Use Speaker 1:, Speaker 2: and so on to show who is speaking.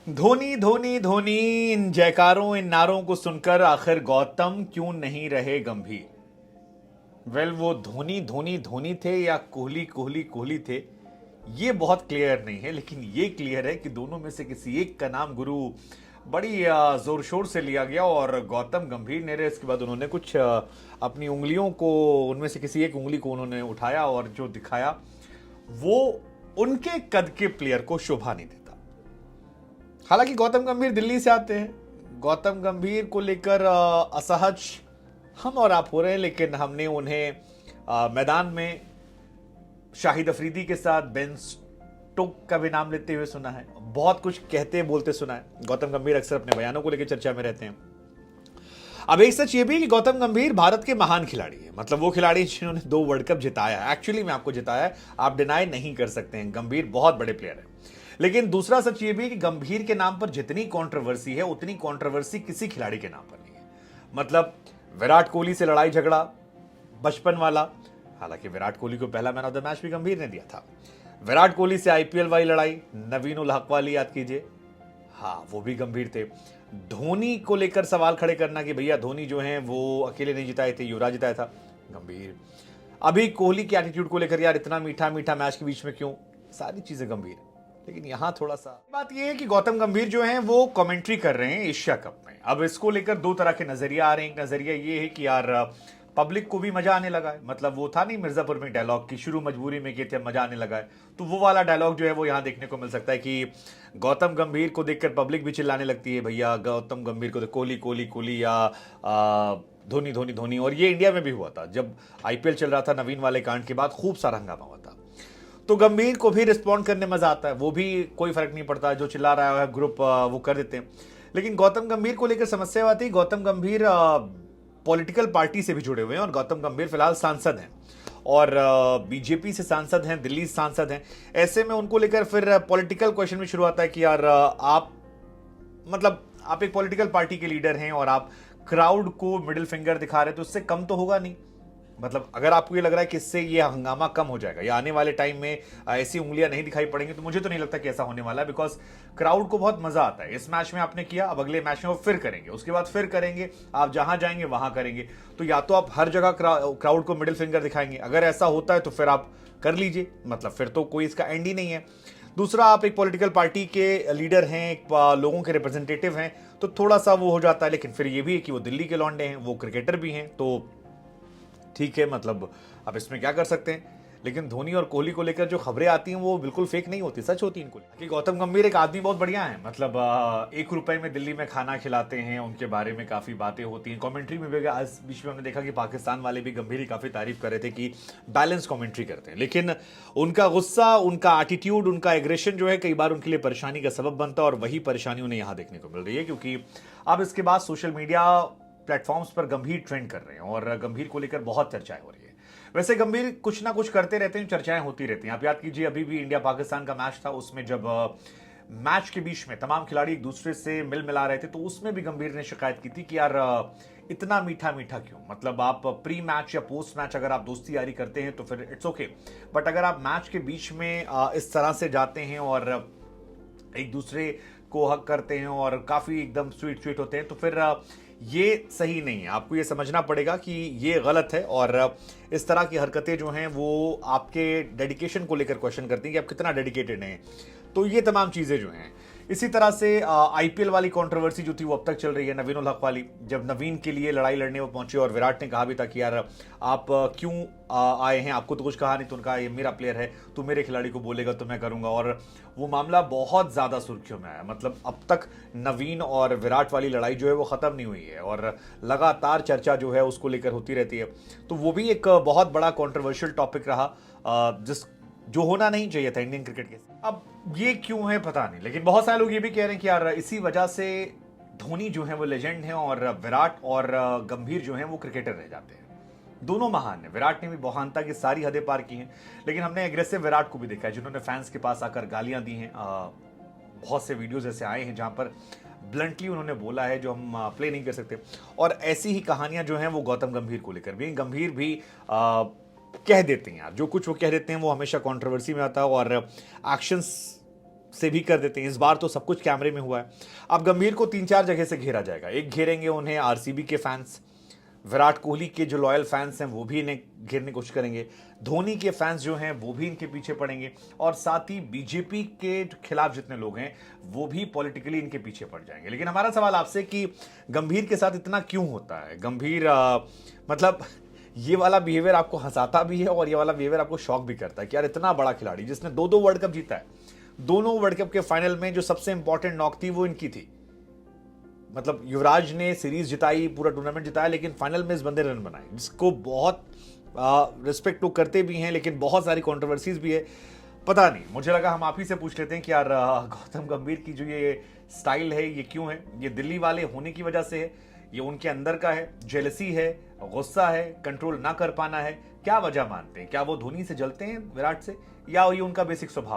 Speaker 1: धोनी धोनी धोनी, इन जयकारों इन नारों को सुनकर आखिर गौतम क्यों नहीं रहे गंभीर। वो धोनी धोनी धोनी थे या कोहली कोहली कोहली थे, ये बहुत क्लियर नहीं है। लेकिन ये क्लियर है कि दोनों में से किसी एक का नाम गुरु बड़ी जोर शोर से लिया गया और गौतम गंभीर ने रहे। इसके बाद उन्होंने कुछ अपनी उंगलियों को, उनमें से किसी एक उंगली को उन्होंने उठाया और जो दिखाया वो उनके कद के प्लेयर को शोभा नहीं देता। हालांकि गौतम गंभीर दिल्ली से आते हैं, गौतम गंभीर को लेकर असहज हम और आप हो रहे हैं, लेकिन हमने उन्हें मैदान में शाहिद अफरीदी के साथ बेन स्टोक का भी नाम लेते हुए सुना है, बहुत कुछ कहते बोलते सुना है। गौतम गंभीर अक्सर अपने बयानों को लेकर चर्चा में रहते हैं। अब एक सच ये भी कि गौतम गंभीर भारत के महान खिलाड़ी हैं, मतलब वो खिलाड़ी जिन्होंने 2 वर्ल्ड कप जिताया है, एक्चुअली में आपको जिताया है, आप डिनाई नहीं कर सकते हैं। गंभीर बहुत बड़े प्लेयर हैं। लेकिन दूसरा सच ये भी कि गंभीर के नाम पर जितनी कंट्रोवर्सी है उतनी कंट्रोवर्सी किसी खिलाड़ी के नाम पर नहीं है। मतलब विराट कोहली से लड़ाई झगड़ा बचपन वाला, हालांकि विराट कोहली को पहला मैन ऑफ द मैच भी गंभीर ने दिया था। विराट कोहली से आईपीएल वाली लड़ाई, नवीन उल हक वाली याद कीजिए, हाँ वो भी गंभीर थे। धोनी को लेकर सवाल खड़े करना कि भैया धोनी जो हैं वो अकेले नहीं जिताए थे, युवराज जिताया था, गंभीर। अभी कोहली के एटीट्यूड को लेकर यार इतना मीठा मीठा मैच के बीच में क्यों, सारी चीजें गंभीर। लेकिन यहां थोड़ा सा बात यह है कि गौतम गंभीर जो हैं वो कमेंट्री कर रहे हैं एशिया कप में। अब इसको लेकर 2 तरह के नजरिया आ रहे हैं। एक नजरिया ये है कि यार पब्लिक को भी मजा आने लगा है, मतलब वो था नहीं मिर्जापुर में डायलॉग की शुरू मजबूरी में किए थे, मजा आने लगा है, तो वो वाला डायलॉग जो है वो यहां देखने को मिल सकता है कि गौतम गंभीर को देखकर पब्लिक भी चिल्लाने लगती है, भैया गौतम गंभीर को कोहली कोहली कोहली या धोनी धोनी धोनी। और ये इंडिया में भी हुआ था, जब आईपीएल चल रहा था नवीन वाले कांड के बाद खूब सारा हंगामा हुआ था। तो गंभीर को भी रिस्पॉन्ड करने मजा आता है, वो भी कोई फर्क नहीं पड़ता, जो चिल्ला रहा है ग्रुप वो कर देते हैं। लेकिन गौतम गंभीर को लेकर समस्या आती है, गौतम गंभीर पॉलिटिकल पार्टी से भी जुड़े हुए हैं और गौतम गंभीर फिलहाल सांसद हैं और बीजेपी से सांसद हैं, दिल्ली सांसद हैं। ऐसे में उनको लेकर फिर पॉलिटिकल क्वेश्चन भी शुरू आता है कि यार आप आप एक पॉलिटिकल पार्टी के लीडर हैं और आप क्राउड को मिडिल फिंगर दिखा रहे हैं, तो उससे कम तो होगा नहीं। मतलब अगर आपको ये लग रहा है कि इससे ये हंगामा कम हो जाएगा या आने वाले टाइम में ऐसी उंगलियां नहीं दिखाई पड़ेंगी, तो मुझे तो नहीं लगता कि ऐसा होने वाला है। बिकॉज क्राउड को बहुत मजा आता है। इस मैच में आपने किया, अब अगले मैच में वो फिर करेंगे, उसके बाद फिर करेंगे, आप जहां जाएंगे वहां करेंगे। तो या तो आप हर जगह क्राउड को मिडिल फिंगर दिखाएंगे, अगर ऐसा होता है तो फिर आप कर लीजिए, मतलब फिर तो कोई इसका एंड ही नहीं है। दूसरा, आप एक पॉलिटिकल पार्टी के लीडर हैं, एक लोगों के रिप्रेजेंटेटिव हैं, तो थोड़ा सा वो हो जाता है। लेकिन फिर ये भी है कि वो दिल्ली के लौंडे हैं, वो क्रिकेटर भी हैं, तो ठीक है, मतलब अब इसमें क्या कर सकते हैं। लेकिन धोनी और कोहली को लेकर जो खबरें आती हैं वो बिल्कुल फेक नहीं होती, सच होती हैं इनको। कि गौतम गंभीर एक आदमी बहुत बढ़िया है, मतलब 1 रुपए में दिल्ली में खाना खिलाते हैं, उनके बारे में काफी बातें होती हैं। कमेंट्री में भी आज बीच में हमने देखा कि पाकिस्तान वाले भी गंभीर की काफी तारीफ कर रहे थे कि बैलेंस कमेंट्री करते हैं। लेकिन उनका गुस्सा, उनका एटीट्यूड, उनका एग्रेशन जो है कई बार उनके लिए परेशानी का सबब बनता है और वही परेशानी उन्हें यहां देखने को मिल रही है। क्योंकि अब इसके बाद सोशल मीडिया प्लेटफॉर्म्स पर गंभीर ट्रेंड कर रहे हैं और गंभीर को लेकर बहुत चर्चाएं हो रही है। वैसे गंभीर कुछ ना कुछ करते रहते हैं, चर्चाएं होती रहती हैं। आप याद कीजिए, अभी भी इंडिया पाकिस्तान का मैच था, उसमें जब मैच के बीच में तमाम खिलाड़ी एक दूसरे से मिल मिला रहे थे, तो उसमें भी गंभीर ने शिकायत की थी कि यार इतना मीठा मीठा क्यों। मतलब आप प्री मैच या पोस्ट मैच अगर आप दोस्ती यारी करते हैं तो फिर इट्स ओके, बट अगर आप मैच के बीच में इस तरह से जाते हैं और एक दूसरे को हक करते हैं और काफी एकदम स्वीट स्वीट होते हैं, तो फिर ये सही नहीं है। आपको ये समझना पड़ेगा कि ये गलत है और इस तरह की हरकतें जो हैं वो आपके डेडिकेशन को लेकर क्वेश्चन करती हैं कि आप कितना डेडिकेटेड हैं। तो ये तमाम चीजें जो हैं, इसी तरह से आईपीएल वाली कंट्रोवर्सी जो थी वो अब तक चल रही है, नवीन उल हक वाली। जब नवीन के लिए लड़ाई लड़ने वो पहुंचे और विराट ने कहा भी था कि यार आप क्यों आए हैं, आपको तो कुछ कहा नहीं। तो उनका ये मेरा प्लेयर है, तू मेरे खिलाड़ी को बोलेगा तो मैं करूंगा। और वो मामला बहुत ज्यादा सुर्खियों में आया। मतलब अब तक नवीन और विराट वाली लड़ाई जो है वो खत्म नहीं हुई है और लगातार चर्चा जो है उसको लेकर होती रहती है। तो वो भी एक बहुत बड़ा कॉन्ट्रोवर्शियल टॉपिक रहा, जो होना नहीं चाहिए था इंडियन क्रिकेट के। अब ये क्यों है पता नहीं, लेकिन बहुत सारे लोग ये भी कह रहे हैं कि यार इसी वजह से धोनी जो है वो लेजेंड है और विराट और गंभीर जो है वो क्रिकेटर रह जाते हैं। दोनों महान है, विराट ने भी महानता की सारी हदें पार की हैं, लेकिन हमने एग्रेसिव विराट को भी देखा है जिन्होंने फैंस के पास आकर गालियां दी हैं। बहुत से वीडियोज ऐसे आए हैं जहां पर ब्लंटली उन्होंने बोला है जो हम प्ले नहीं कर सकते। और ऐसी ही कहानियां जो हैं वो गौतम गंभीर को लेकर भी, गंभीर भी कह देते हैं यार, जो कुछ वो कह देते हैं वो हमेशा कंट्रोवर्सी में आता है और एक्शंस से भी कर देते हैं। इस बार तो सब कुछ कैमरे में हुआ है। अब गंभीर को 3-4 जगह से घेरा जाएगा। एक घेरेंगे उन्हें आरसीबी के फैंस, विराट कोहली के जो लॉयल फैंस हैं वो भी इन्हें घेरने की कोशिश करेंगे, धोनी के फैंस जो हैं वो भी इनके पीछे पड़ेंगे, और साथ ही बीजेपी के खिलाफ जितने लोग हैं वो भी पॉलिटिकली इनके पीछे पड़ जाएंगे। लेकिन हमारा सवाल आपसे कि गंभीर के साथ इतना क्यों होता है? गंभीर मतलब ये वाला बिहेवियर आपको हंसाता भी है और ये वाला बिहेवियर आपको शॉक भी करता है कि यार इतना बड़ा खिलाड़ी जिसने 2-2 वर्ल्ड कप जीता है, दोनों वर्ल्ड कप के फाइनल में जो सबसे इंपॉर्टेंट नॉक थी वो इनकी थी। मतलब युवराज ने सीरीज जिताई, पूरा टूर्नामेंट जिताया, लेकिन फाइनल में इस बंदे रन बनाए, जिसको बहुत रिस्पेक्ट तो करते भी हैं, लेकिन बहुत सारी कंट्रोवर्सीज भी है। पता नहीं, मुझे लगा हम आप ही से पूछ लेते हैं कि यार गौतम गंभीर की जो ये स्टाइल है ये क्यों है? ये दिल्ली वाले होने की वजह से है, ये उनके अंदर का है, जेलसी है, गुस्सा है, कंट्रोल ना कर पाना है? क्या वजह मानते हैं? क्या वो धोनी से जलते हैं, विराट से, या ये उनका बेसिक स्वभाव?